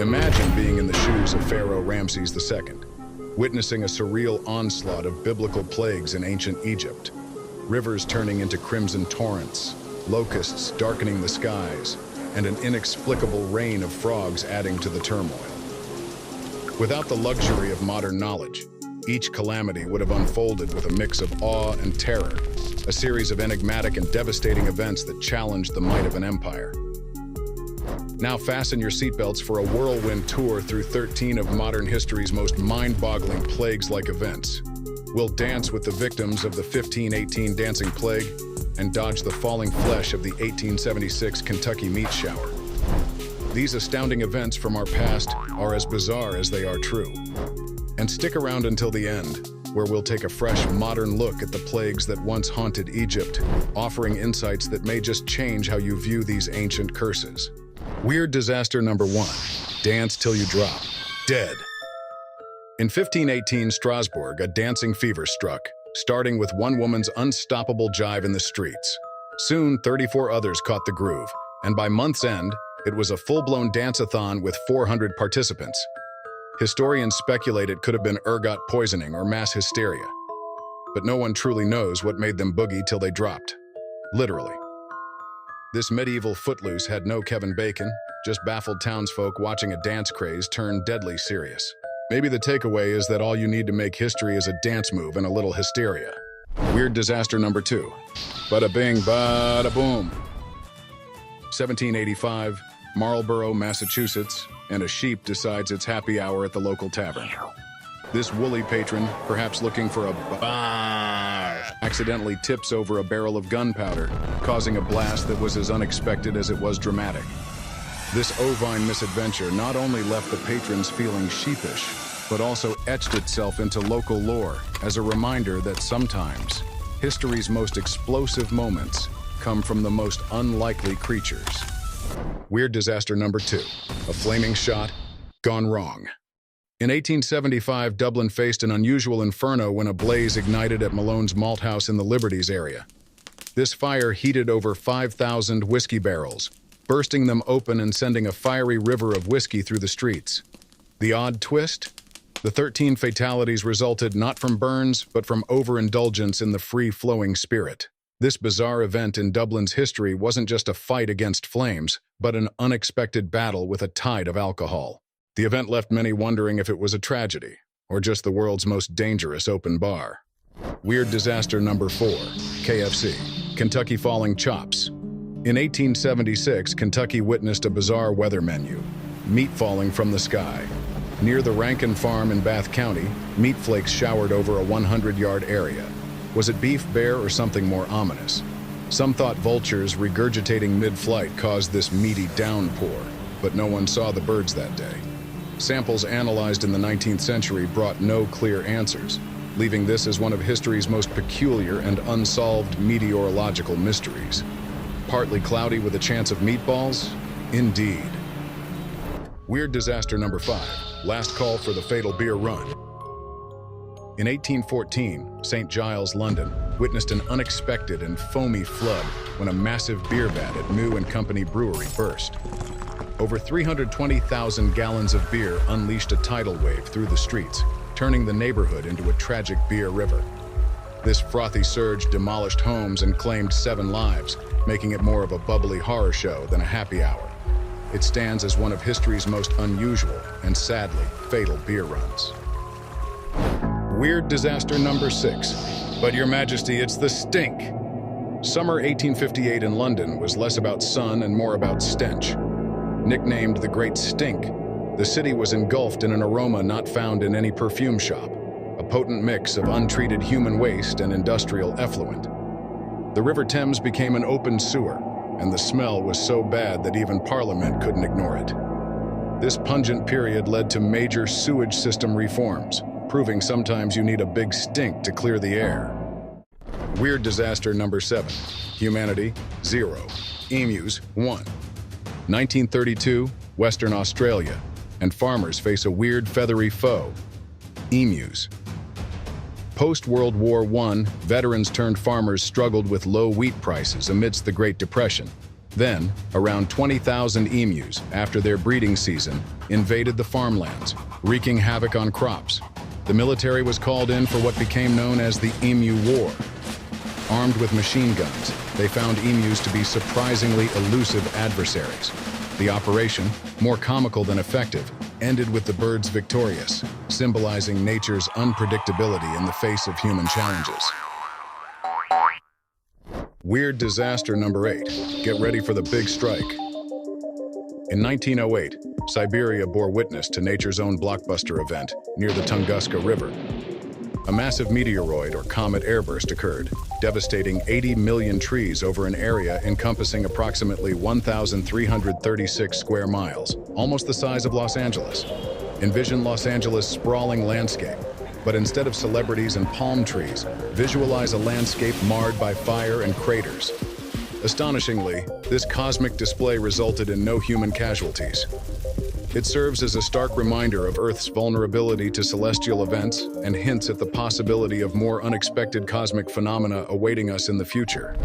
Imagine being in the shoes of Pharaoh Ramses II, witnessing a surreal onslaught of biblical plagues in ancient Egypt. Rivers turning into crimson torrents, locusts darkening the skies, and an inexplicable rain of frogs adding to the turmoil. Without the luxury of modern knowledge, each calamity would have unfolded with a mix of awe and terror, a series of enigmatic and devastating events that challenged the might of an empire. Now fasten your seatbelts for a whirlwind tour through 13 of modern history's most mind-boggling plagues-like events. We'll dance with the victims of the 1518 dancing plague and dodge the falling flesh of the 1876 Kentucky meat shower. These astounding events from our past are as bizarre as they are true. And stick around until the end, where we'll take a fresh, modern look at the plagues that once haunted Egypt, offering insights that may just change how you view these ancient curses. Weird disaster number 1. Dance till you drop. Dead. In 1518 Strasbourg, a dancing fever struck, starting with one woman's unstoppable jive in the streets. Soon, 34 others caught the groove, and by month's end, it was a full-blown dance-a-thon with 400 participants. Historians speculate it could have been ergot poisoning or mass hysteria. But no one truly knows what made them boogie till they dropped. Literally. This medieval footloose had no Kevin Bacon, just baffled townsfolk watching a dance craze turn deadly serious. Maybe the takeaway is that all you need to make history is a dance move and a little hysteria. Weird disaster number 2. Bada bing, bada boom. 1785, Marlborough, Massachusetts, and a sheep decides it's happy hour at the local tavern. This woolly patron, perhaps looking for a bar, accidentally tips over a barrel of gunpowder, causing a blast that was as unexpected as it was dramatic. This ovine misadventure not only left the patrons feeling sheepish, but also etched itself into local lore as a reminder that sometimes history's most explosive moments come from the most unlikely creatures. Weird disaster number 2. A flaming shot gone wrong. In 1875, Dublin faced an unusual inferno when a blaze ignited at Malone's Malt House in the Liberties area. This fire heated over 5,000 whiskey barrels, bursting them open and sending a fiery river of whiskey through the streets. The odd twist? The 13 fatalities resulted not from burns, but from overindulgence in the free-flowing spirit. This bizarre event in Dublin's history wasn't just a fight against flames, but an unexpected battle with a tide of alcohol. The event left many wondering if it was a tragedy, or just the world's most dangerous open bar. Weird disaster number 4. KFC. Kentucky falling chops. In 1876, Kentucky witnessed a bizarre weather menu. Meat falling from the sky. Near the Rankin Farm in Bath County, meat flakes showered over a 100-yard area. Was it beef, bear, or something more ominous? Some thought vultures regurgitating mid-flight caused this meaty downpour, but no one saw the birds that day. Samples analyzed in the 19th century brought no clear answers, leaving this as one of history's most peculiar and unsolved meteorological mysteries. Partly cloudy with a chance of meatballs? Indeed. Weird disaster number 5. Last call for the fatal beer run. In 1814, St. Giles, London, witnessed an unexpected and foamy flood when a massive beer vat at New & Company Brewery burst. Over 320,000 gallons of beer unleashed a tidal wave through the streets, turning the neighborhood into a tragic beer river. This frothy surge demolished homes and claimed 7 lives, making it more of a bubbly horror show than a happy hour. It stands as one of history's most unusual and sadly fatal beer runs. Weird disaster number 6. But Your Majesty, it's the stink. Summer 1858 in London was less about sun and more about stench. Nicknamed the Great Stink, the city was engulfed in an aroma not found in any perfume shop, a potent mix of untreated human waste and industrial effluent. The River Thames became an open sewer, and the smell was so bad that even Parliament couldn't ignore it. This pungent period led to major sewage system reforms, proving sometimes you need a big stink to clear the air. Weird disaster number 7. Humanity, 0. Emus, 1. 1932, Western Australia, and farmers face a weird feathery foe, emus. Post-World War I, veterans turned farmers struggled with low wheat prices amidst the Great Depression. Then, around 20,000 emus, after their breeding season, invaded the farmlands, wreaking havoc on crops. The military was called in for what became known as the Emu War. Armed with machine guns, they found emus to be surprisingly elusive adversaries. The operation, more comical than effective, ended with the birds victorious, symbolizing nature's unpredictability in the face of human challenges. Weird disaster number 8. Get ready for the big strike. In 1908, Siberia bore witness to nature's own blockbuster event near the Tunguska River. A massive meteoroid or comet airburst occurred, devastating 80 million trees over an area encompassing approximately 1,336 square miles, almost the size of Los Angeles. Envision Los Angeles' sprawling landscape, but instead of celebrities and palm trees, visualize a landscape marred by fire and craters. Astonishingly, this cosmic display resulted in no human casualties. It serves as a stark reminder of Earth's vulnerability to celestial events and hints at the possibility of more unexpected cosmic phenomena awaiting us in the future.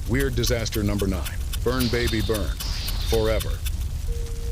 Weird disaster number 9. Burn baby burn. Forever.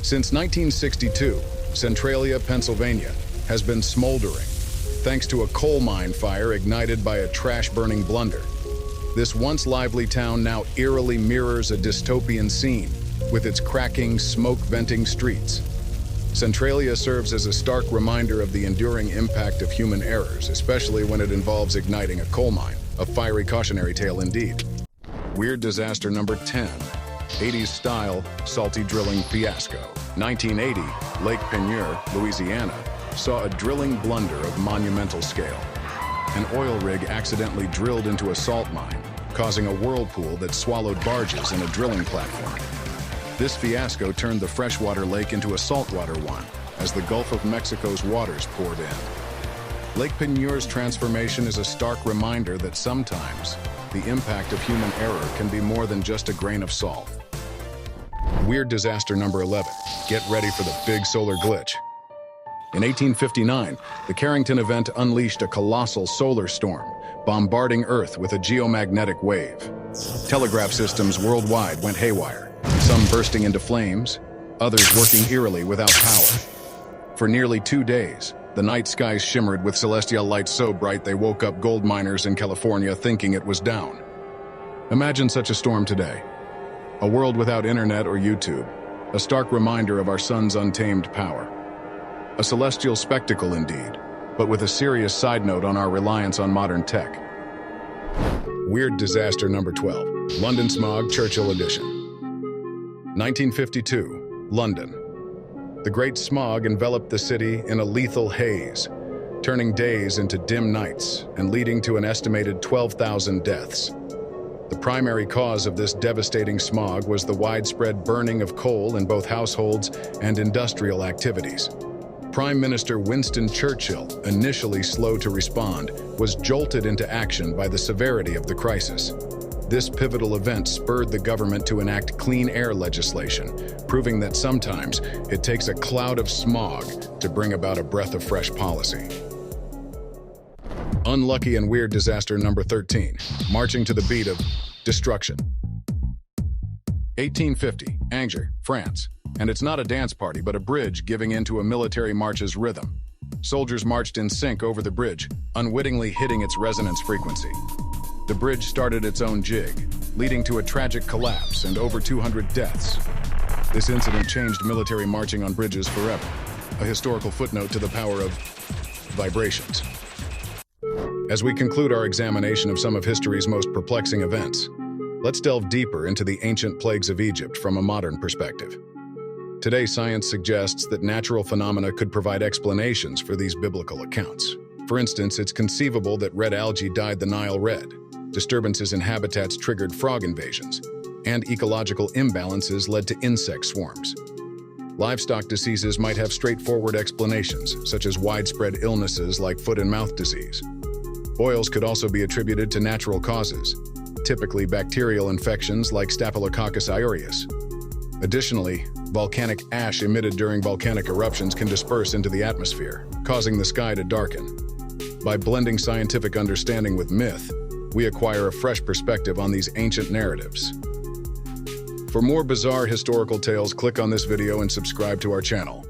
Since 1962, Centralia, Pennsylvania, has been smoldering, thanks to a coal mine fire ignited by a trash-burning blunder. This once lively town now eerily mirrors a dystopian scene, with its cracking, smoke-venting streets. Centralia serves as a stark reminder of the enduring impact of human errors, especially when it involves igniting a coal mine. A fiery cautionary tale indeed. Weird disaster number 10. 80s style salty drilling fiasco. 1980, Lake Peigneur, Louisiana, saw a drilling blunder of monumental scale. An oil rig accidentally drilled into a salt mine, causing a whirlpool that swallowed barges and a drilling platform. This fiasco turned the freshwater lake into a saltwater one, as the Gulf of Mexico's waters poured in. Lake Peigneur's transformation is a stark reminder that sometimes the impact of human error can be more than just a grain of salt. Weird disaster number 11. Get ready for the big solar glitch. In 1859, the Carrington Event unleashed a colossal solar storm, bombarding Earth with a geomagnetic wave. Telegraph systems worldwide went haywire, some bursting into flames, others working eerily without power. For nearly 2 days, the night skies shimmered with celestial lights so bright they woke up gold miners in California thinking it was down. Imagine such a storm today. A world without internet or YouTube, a stark reminder of our sun's untamed power. A celestial spectacle indeed, but with a serious side note on our reliance on modern tech. Weird disaster number 12. London Smog, Churchill Edition. 1952, London. The Great Smog enveloped the city in a lethal haze, turning days into dim nights and leading to an estimated 12,000 deaths. The primary cause of this devastating smog was the widespread burning of coal in both households and industrial activities. Prime Minister Winston Churchill, initially slow to respond, was jolted into action by the severity of the crisis. This pivotal event spurred the government to enact clean air legislation, proving that sometimes it takes a cloud of smog to bring about a breath of fresh policy. Unlucky and weird disaster number 13. Marching to the beat of destruction. 1850, Angers, France. And it's not a dance party, but a bridge giving in to a military march's rhythm. Soldiers marched in sync over the bridge, unwittingly hitting its resonance frequency. The bridge started its own jig, leading to a tragic collapse and over 200 deaths. This incident changed military marching on bridges forever, a historical footnote to the power of vibrations. As we conclude our examination of some of history's most perplexing events, let's delve deeper into the ancient plagues of Egypt from a modern perspective. Today, science suggests that natural phenomena could provide explanations for these biblical accounts. For instance, it's conceivable that red algae dyed the Nile red, disturbances in habitats triggered frog invasions, and ecological imbalances led to insect swarms. Livestock diseases might have straightforward explanations, such as widespread illnesses like foot and mouth disease. Boils could also be attributed to natural causes, typically bacterial infections like Staphylococcus aureus. Additionally, volcanic ash emitted during volcanic eruptions can disperse into the atmosphere, causing the sky to darken. By blending scientific understanding with myth, we acquire a fresh perspective on these ancient narratives. For more bizarre historical tales, click on this video and subscribe to our channel.